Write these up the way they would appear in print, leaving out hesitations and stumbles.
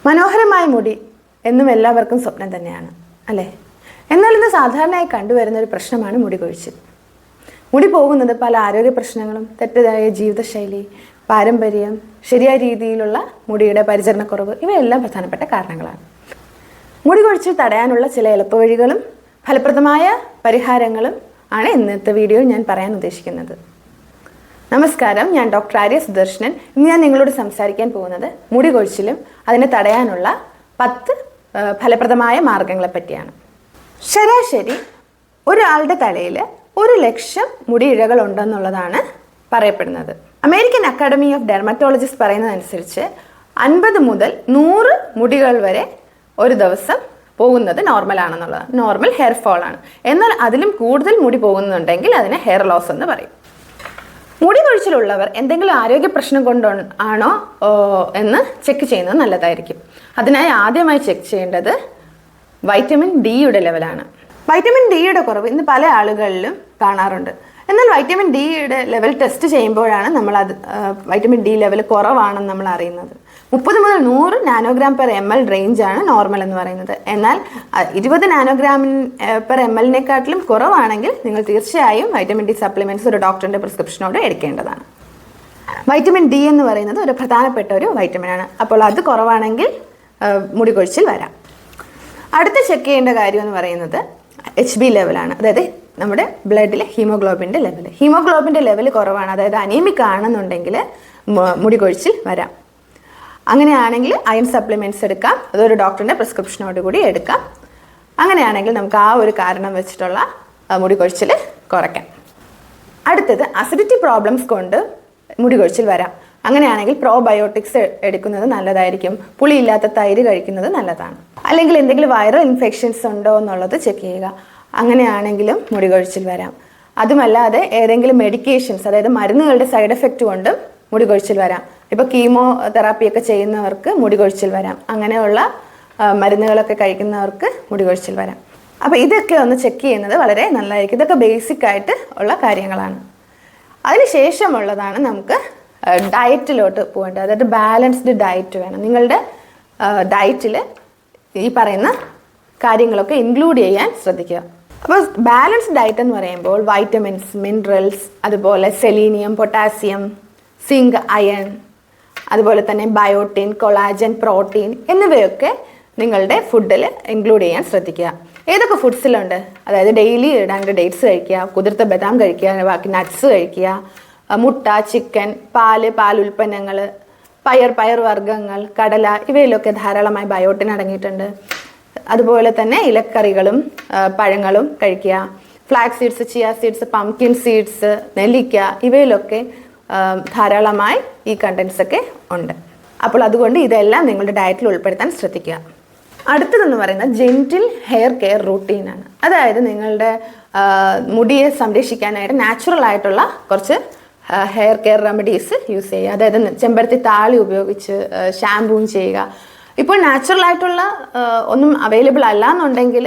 മനോഹരമായ മുടി എന്നും എല്ലാവർക്കും സ്വപ്നം തന്നെയാണ് അല്ലേ? എന്നാൽ ഇന്ന് സാധാരണയായി കണ്ടുവരുന്ന ഒരു പ്രശ്നമാണ് മുടി കൊഴിച്ചിൽ. മുടി പോകുന്നത് പല ആരോഗ്യ പ്രശ്നങ്ങളും, തെറ്റായ ജീവിതശൈലി, പാരമ്പര്യം, ശരിയായ രീതിയിലുള്ള മുടിയുടെ പരിചരണക്കുറവ് ഇവയെല്ലാം പ്രധാനപ്പെട്ട കാരണങ്ങളാണ്. മുടി കൊഴിച്ചിൽ തടയാനുള്ള ചില എളുപ്പവഴികളും ഫലപ്രദമായ പരിഹാരങ്ങളും ആണ് ഇന്നത്തെ വീഡിയോയിൽ ഞാൻ പറയാൻ ഉദ്ദേശിക്കുന്നത്. നമസ്കാരം, ഞാൻ ഡോക്ടർ ആര്യ സുദർശനൻ. ഇന്ന് ഞാൻ നിങ്ങളോട് സംസാരിക്കാൻ പോകുന്നത് മുടി കൊഴിച്ചിലും അതിനെ തടയാനുള്ള 10 ഫലപ്രദമായ മാർഗങ്ങളെ പറ്റിയാണ്. ശരാശരി ഒരാളുടെ തലയിൽ 1,00,000 മുടിയിഴകൾ ഉണ്ടെന്നുള്ളതാണ് പറയപ്പെടുന്നത്. അമേരിക്കൻ അക്കാഡമി ഓഫ് ഡെർമറ്റോളജിസ്റ്റ് പറയുന്നതനുസരിച്ച് 50 മുതൽ 100 മുടികൾ വരെ ഒരു ദിവസം പോകുന്നത് നോർമൽ ആണെന്നുള്ളതാണ്. നോർമൽ ഹെയർ ഫോൾ ആണ്. എന്നാൽ അതിലും കൂടുതൽ മുടി പോകുന്നുണ്ടെങ്കിൽ അതിനെ ഹെയർ ലോസ് എന്ന് പറയും. മുടി കൊഴിച്ചിലുള്ളവർ എന്തെങ്കിലും ആരോഗ്യ പ്രശ്നം കൊണ്ട് ആണോ എന്ന് ചെക്ക് ചെയ്യുന്നത് നല്ലതായിരിക്കും. അതിനായി ആദ്യമായി ചെക്ക് ചെയ്യേണ്ടത് വൈറ്റമിൻ ഡിയുടെ ലെവലാണ്. വൈറ്റമിൻ ഡിയുടെ കുറവ് ഇന്ന് പല ആളുകളിലും കാണാറുണ്ട്. എന്നാൽ വൈറ്റമിൻ ഡിയുടെ ലെവൽ ടെസ്റ്റ് ചെയ്യുമ്പോഴാണ് നമ്മൾ വൈറ്റമിൻ ഡി ലെവൽ കുറവാണെന്ന് നമ്മൾ അറിയുന്നത്. 30 മുതൽ 100 നാനോഗ്രാം പെർ ml റേഞ്ചാണ് നോർമൽ എന്ന് പറയുന്നത്. എന്നാൽ 20 നാനോഗ്രാം പെർ ml കുറവാണെങ്കിൽ നിങ്ങൾ തീർച്ചയായും വൈറ്റമിൻ ഡി സപ്ലിമെന്റ്സ് ഒരു ഡോക്ടറിന്റെ പ്രിസ്ക്രിപ്ഷനോട് എടുക്കേണ്ടതാണ്. വൈറ്റമിൻ ഡി എന്ന് പറയുന്നത് ഒരു പ്രധാനപ്പെട്ട ഒരു വൈറ്റമിനാണ്. അപ്പോൾ അത് കുറവാണെങ്കിൽ മുടി കൊഴിച്ചിൽ വരാം. അടുത്ത ചെക്ക് ചെയ്യേണ്ട കാര്യം എന്ന് പറയുന്നത് HB ലെവലാണ്. അതായത് നമ്മുടെ ബ്ലഡിലെ ഹീമോഗ്ലോബിൻ്റെ ലെവൽ. ഹീമോഗ്ലോബിൻ്റെ ലെവൽ കുറവാണ്, അതായത് അനീമിക് ആണെന്നുണ്ടെങ്കിൽ മുടി കൊഴിച്ചിൽ വരാം. അങ്ങനെയാണെങ്കിൽ അയൺ സപ്ലിമെൻറ്റ്സ് എടുക്കാം. അതൊരു ഡോക്ടറിൻ്റെ പ്രിസ്ക്രിപ്ഷനോട് കൂടി എടുക്കാം. അങ്ങനെയാണെങ്കിൽ നമുക്ക് ആ ഒരു കാരണം വെച്ചിട്ടുള്ള മുടി കൊഴിച്ചിൽ കുറയ്ക്കാം. അടുത്തത് അസിഡിറ്റി പ്രോബ്ലംസ് കൊണ്ട് മുടി കൊഴിച്ചിൽ വരാം. അങ്ങനെയാണെങ്കിൽ പ്രോബയോട്ടിക്സ് എടുക്കുന്നത് നല്ലതായിരിക്കും. പുളിയില്ലാത്ത തൈര് കഴിക്കുന്നത് നല്ലതാണ്. അല്ലെങ്കിൽ എന്തെങ്കിലും വൈറൽ ഇൻഫെക്ഷൻസ് ഉണ്ടോ എന്നുള്ളത് ചെക്ക് ചെയ്യുക. അങ്ങനെയാണെങ്കിലും മുടി കൊഴിച്ചിൽ വരാം. അതുമല്ലാതെ ഏതെങ്കിലും മെഡിക്കേഷൻസ്, അതായത് മരുന്നുകളുടെ സൈഡ് എഫക്റ്റ് കൊണ്ടും മുടി കൊഴിച്ചിൽ വരാം. ഇപ്പോൾ കീമോ തെറാപ്പിയൊക്കെ ചെയ്യുന്നവർക്ക് മുടി കൊഴിച്ചിൽ വരാം. അങ്ങനെയുള്ള മരുന്നുകളൊക്കെ കഴിക്കുന്നവർക്ക് മുടി കൊഴിച്ചിൽ വരാം. അപ്പോൾ ഇതൊക്കെ ഒന്ന് ചെക്ക് ചെയ്യുന്നത് വളരെ നല്ലതായിരിക്കും. ഇതൊക്കെ ബേസിക് ആയിട്ട് ഉള്ള കാര്യങ്ങളാണ്. അതിനുശേഷമുള്ളതാണ് നമുക്ക് ഡയറ്റിലോട്ട് പോകേണ്ടത്. അതായത് ബാലൻസ്ഡ് ഡയറ്റ് വേണം. നിങ്ങളുടെ ഡയറ്റിൽ ഈ പറയുന്ന കാര്യങ്ങളൊക്കെ ഇൻക്ലൂഡ് ചെയ്യാൻ ശ്രദ്ധിക്കുക. അപ്പോൾ ബാലൻസ്ഡ് ഡയറ്റ് എന്ന് പറയുമ്പോൾ വൈറ്റമിൻസ്, മിനറൽസ്, അതുപോലെ സെലീനിയം, പൊട്ടാസ്യം, സിങ്ക്, അയൺ, അതുപോലെ തന്നെ ബയോട്ടിൻ, കൊളാജൻ, പ്രോട്ടീൻ എന്നിവയൊക്കെ നിങ്ങളുടെ ഫുഡിൽ ഇൻക്ലൂഡ് ചെയ്യാൻ ശ്രദ്ധിക്കുക. ഏതൊക്കെ ഫുഡ്സിലുണ്ട്? അതായത് ഡെയിലി 2 ഡേറ്റ്സ് കഴിക്കുക, കുതിർത്ത ബദാം കഴിക്കുക, ബാക്കി നട്ട്സ് കഴിക്കുക, മുട്ട, ചിക്കൻ, പാലുൽപ്പന്നങ്ങൾ, പയർ വർഗ്ഗങ്ങൾ, കടല ഇവയിലൊക്കെ ധാരാളമായി ബയോട്ടിൻ അടങ്ങിയിട്ടുണ്ട്. അതുപോലെ തന്നെ ഇലക്കറികളും പഴങ്ങളും കഴിക്കുക. Flax seeds, chia seeds, pumpkin seeds, നെല്ലിക്ക ഇവയിലൊക്കെ ധാരാളമായി ഈ കണ്ടൻസ് ഒക്കെ ഉണ്ട്. അപ്പോൾ അതുകൊണ്ട് ഇതെല്ലാം നിങ്ങളുടെ ഡയറ്റിൽ ഉൾപ്പെടുത്താൻ ശ്രദ്ധിക്കുക. അടുത്തതെന്ന് പറയുന്നത് ജെന്റിൽ ഹെയർ കെയർ റൂട്ടീനാണ്. അതായത് നിങ്ങളുടെ മുടിയെ സംരക്ഷിക്കാനായിട്ട് നാച്ചുറൽ ആയിട്ടുള്ള കുറച്ച് ഹെയർ കെയർ റെമഡീസ് യൂസ് ചെയ്യുക. അതായത് ചെമ്പരത്തി താളി ഉപയോഗിച്ച് ഷാംപൂവും ചെയ്യുക. ഇപ്പോൾ നാച്ചുറൽ ആയിട്ടുള്ള ഒന്നും അവൈലബിൾ അല്ല എന്നുണ്ടെങ്കിൽ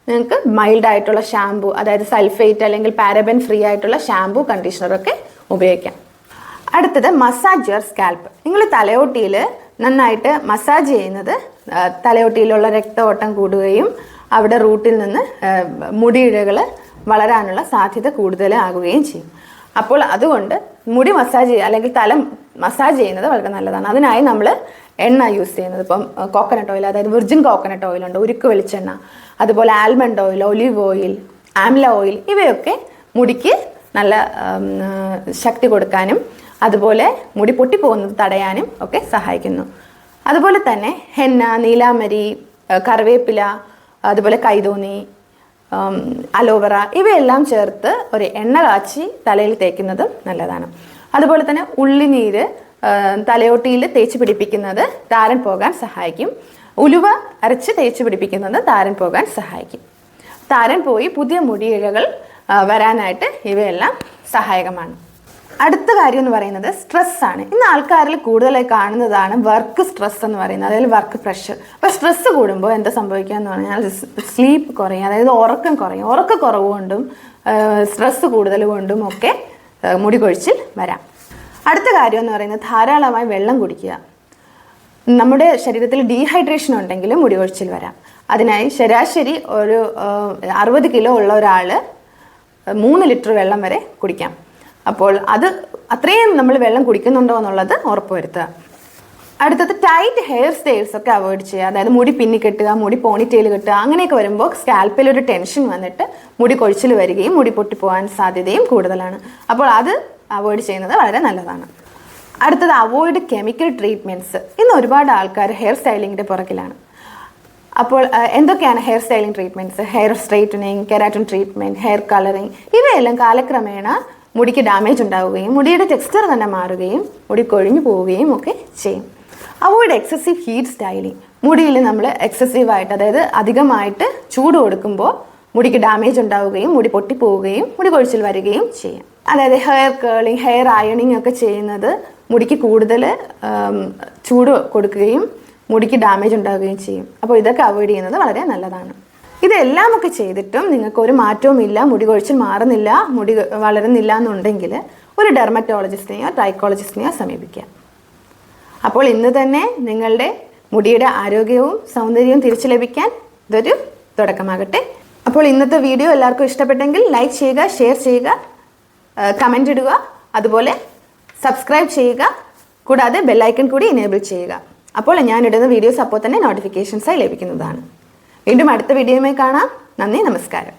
നിങ്ങൾക്ക് മൈൽഡ് ആയിട്ടുള്ള ഷാംപൂ, അതായത് സൾഫേറ്റ് അല്ലെങ്കിൽ പാരബൻ ഫ്രീ ആയിട്ടുള്ള ഷാംപൂ, കണ്ടീഷണറൊക്കെ ഉപയോഗിക്കാം. അടുത്തത് മസാജ് യുവർ സ്കാൽപ്പ്. നിങ്ങൾ തലയോട്ടിയിൽ നന്നായിട്ട് മസാജ് ചെയ്യുന്നത് തലയോട്ടിയിലുള്ള രക്തഓട്ടം കൂടുകയും അവിടെ റൂട്ടിൽ നിന്ന് മുടിയിഴകൾ വളരാനുള്ള സാധ്യത കൂടുതലാകുകയും ചെയ്യും. അപ്പോൾ അതുകൊണ്ട് മുടി മസാജ് ചെയ്യുക അല്ലെങ്കിൽ തല മസാജ് ചെയ്യുന്നത് വളരെ നല്ലതാണ്. അതിനായി നമ്മൾ എണ്ണ യൂസ് ചെയ്യുന്നത് ഇപ്പം കോക്കനട്ട് ഓയിൽ, അതായത് വിർജിൻ കോക്കനട്ട് ഓയിലുണ്ട്, ഉരുക്ക് വെളിച്ചെണ്ണ, അതുപോലെ almond oil, olive oil, amla oil ഇവയൊക്കെ മുടിക്ക് നല്ല ശക്തി കൊടുക്കാനും അതുപോലെ മുടി പൊട്ടിപ്പോകുന്നത് തടയാനും ഒക്കെ സഹായിക്കുന്നു. അതുപോലെ തന്നെ ഹെന്ന, നീലാമരി, കറിവേപ്പില, അതുപോലെ കൈതോന്നി, അലോവറ ഇവയെല്ലാം ചേർത്ത് ഒരു എണ്ണ കാച്ചി തലയിൽ തേക്കുന്നതും നല്ലതാണ്. അതുപോലെ തന്നെ ഉള്ളിനീര് തലയോട്ടിയിൽ തേച്ച് പിടിപ്പിക്കുന്നത് താരൻ പോകാൻ സഹായിക്കും. ഉലുവ അരച്ച് തേച്ച് പിടിപ്പിക്കുന്നത് താരൻ പോകാൻ സഹായിക്കും. താരൻ പോയി പുതിയ മുടിയിഴകൾ വരാനായിട്ട് ഇവയെല്ലാം സഹായകമാണ്. അടുത്ത കാര്യം എന്ന് പറയുന്നത് സ്ട്രെസ്സാണ്. ഇന്ന് ആൾക്കാരിൽ കൂടുതലായി കാണുന്നതാണ് വർക്ക് സ്ട്രെസ് എന്ന് പറയുന്നത്, അതായത് വർക്ക് പ്രഷർ. അപ്പോൾ സ്ട്രെസ്സ് കൂടുമ്പോൾ എന്താ സംഭവിക്കുക എന്ന് പറഞ്ഞാൽ സ്ലീപ്പ് കുറയും, അതായത് ഉറക്കം കുറയും. ഉറക്കക്കുറവ് കൊണ്ടും സ്ട്രെസ്സ് കൂടുതൽ കൊണ്ടും ഒക്കെ മുടി കൊഴിച്ചിൽ വരാം. അടുത്ത കാര്യം എന്ന് പറയുന്നത് ധാരാളമായി വെള്ളം കുടിക്കുക. നമ്മുടെ ശരീരത്തിൽ ഡീഹൈഡ്രേഷൻ ഉണ്ടെങ്കിൽ മുടി കൊഴിച്ചിൽ വരാം. അതിനായി ശരാശരി ഒരു 60 കിലോ ഉള്ള ഒരാൾ 3 ലിറ്റർ വെള്ളം വരെ കുടിക്കാം. അപ്പോൾ അത്രയും നമ്മൾ വെള്ളം കുടിക്കുന്നുണ്ടോ എന്നുള്ളത് ഉറപ്പുവരുത്തുക. അടുത്തത് ടൈറ്റ് ഹെയർ സ്റ്റൈൽസ് ഒക്കെ അവോയ്ഡ് ചെയ്യുക. അതായത് മുടി പിന്നി കെട്ടുക, മുടി പോണിറ്റെയിൽ കെട്ടുക, അങ്ങനെയൊക്കെ വരുമ്പോൾ സ്കാൽപ്പിൽ ഒരു ടെൻഷൻ വന്നിട്ട് മുടി കൊഴിച്ചിൽ വരികയും മുടി പൊട്ടിപ്പോകാൻ സാധ്യതയും കൂടുതലാണ്. അപ്പോൾ അത് അവോയ്ഡ് ചെയ്യുന്നത് വളരെ നല്ലതാണ്. അടുത്തത് അവോയ്ഡ് കെമിക്കൽ ട്രീറ്റ്മെൻറ്റ്സ്. ഇന്ന് ഒരുപാട് ആൾക്കാർ ഹെയർ സ്റ്റൈലിങ്ങിൻ്റെ പുറകിലാണ്. അപ്പോൾ എന്തൊക്കെയാണ് hair styling treatments? Hair straightening, keratin treatment, hair colouring, ഇവയെല്ലാം കാലക്രമേണ മുടിക്ക് ഡാമേജ് ഉണ്ടാവുകയും മുടിയുടെ ടെക്സ്ചർ തന്നെ മാറുകയും മുടി കൊഴിഞ്ഞു പോവുകയും ഒക്കെ ചെയ്യും. Avoid excessive heat styling. മുടിയിൽ നമ്മൾ എക്സസീവായിട്ട്, അതായത് അധികമായിട്ട് ചൂട് കൊടുക്കുമ്പോൾ മുടിക്ക് ഡാമേജ് ഉണ്ടാവുകയും മുടി പൊട്ടിപ്പോവുകയും മുടി കൊഴിച്ചിൽ വരികയും ചെയ്യും. അതായത് ഹെയർ കേളിങ്, ഹെയർ അയണിങ് ഒക്കെ ചെയ്യുന്നത് മുടിക്ക് കൂടുതൽ ചൂട് കൊടുക്കുകയും മുടിക്ക് ഡാമേജ് ഉണ്ടാവുകയും ചെയ്യും. അപ്പോൾ ഇതൊക്കെ അവോയ്ഡ് ചെയ്യുന്നത് വളരെ നല്ലതാണ്. ഇതെല്ലാം ഒക്കെ ചെയ്തിട്ടും നിങ്ങൾക്ക് ഒരു മാറ്റവും ഇല്ല, മുടി കൊഴിച്ചിൽ മാറുന്നില്ല, മുടി വളരുന്നില്ല എന്നുണ്ടെങ്കിൽ ഒരു ഡെർമറ്റോളജിസ്റ്റിനെയോ ട്രൈക്കോളജിസ്റ്റിനെയോ സമീപിക്കുക. അപ്പോൾ ഇന്ന് തന്നെ നിങ്ങളുടെ മുടിയുടെ ആരോഗ്യവും സൗന്ദര്യവും തിരിച്ചു ലഭിക്കാൻ ഇതൊരു തുടക്കമാകട്ടെ. അപ്പോൾ ഇന്നത്തെ വീഡിയോ എല്ലാവർക്കും ഇഷ്ടപ്പെട്ടെങ്കിൽ ലൈക്ക് ചെയ്യുക, ഷെയർ ചെയ്യുക, കമൻ്റ് ഇടുക, അതുപോലെ സബ്സ്ക്രൈബ് ചെയ്യുക, കൂടാതെ ബെല്ലൈക്കൺ കൂടി എനേബിൾ ചെയ്യുക. അപ്പോൾ ഞാനിടുന്ന വീഡിയോസ് അപ്പോൾ തന്നെ നോട്ടിഫിക്കേഷൻസായി ലഭിക്കുന്നതാണ്. വീണ്ടും അടുത്ത വീഡിയോയുമായി കാണാം. നന്ദി, നമസ്കാരം.